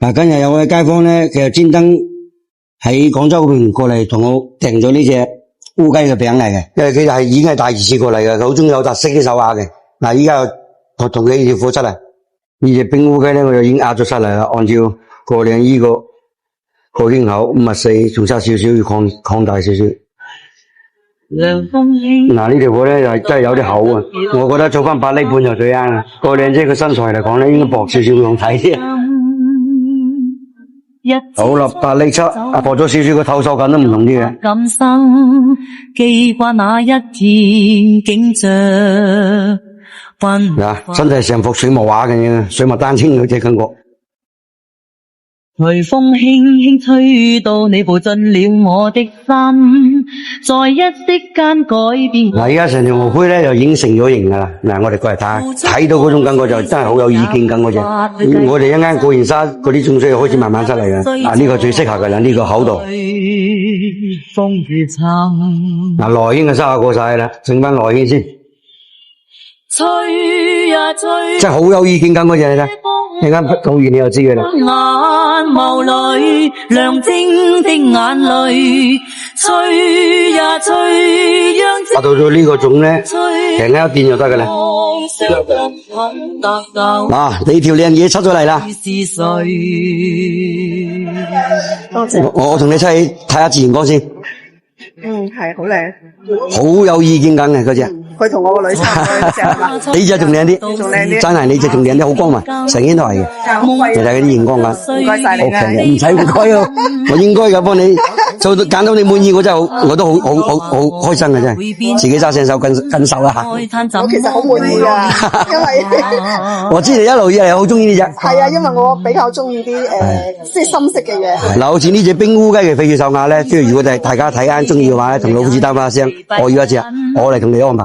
嗱，今日有位街坊咧，佢就專登喺廣州嗰邊過嚟同我訂咗呢隻烏雞嘅餅嚟嘅，因為佢係已經係第二次過嚟嘅，佢好中意有特色啲手畫嘅。嗱，依家我同佢要貨出嚟，呢隻冰烏雞咧，我就已經壓咗出嚟啦，按照過量呢個圈口54，仲差少少要擴大少少。嗱，呢條貨咧就真係有啲厚啊，我覺得做翻8厘半就最啱啦。過量姐佢身材嚟講咧，應該薄少少會好睇啲。好啦，8厘7，薄咗少少個透手感都唔同啲嘅。今生記掛那一天景象。嗱，真係成幅水墨畫嘅，水墨丹青嗰隻感覺。隨風輕輕吹到你步進了我的心，在一息間改變。嗱，而家成條毛胚咧就已經成咗型噶啦。嗱，我哋過嚟睇到嗰種感覺就真係好有意境感嗰隻。我哋一陣間過完沙嗰啲種水開始慢慢出嚟嘅。嗱，呢個最適合噶啦，呢個厚度。風雨沉。嗱，內圈嘅沙過晒啦，整翻內圈先。吹呀吹，真係好有意境感嗰隻嚟嘅。一陣間講完你就知嘅啦。眼眸裏亮晶的眼淚，吹呀吹，讓到咗呢個種咧，停一邊就得嘅啦。嗱，你條靚嘢出咗嚟啦。多謝。我同你出去睇下自然光先。係好靚，好有意見感嘅嗰隻。佢同我個女差唔多隻嘛。你隻仲靚啲，仲靚啲，真係你隻仲靚啲，好光滑，成圈都係嘅。你睇嗰啲熒光感，唔該晒你啊，唔使唔該啊，我應該噶幫你做到揀到你滿意，我真係好，我都好開心嘅真係，自己揸成手跟手一下。我其實好滿意啊，因為我知你一路以嚟好中意呢隻。係啊，因為我比較中意啲即係深色嘅嘢。嗱，好似呢隻冰烏雞嘅翡翠手鐲咧，即係如果大家睇啱中意嘅話咧，同老夫子打翻一聲，我要一隻，我嚟同你安排。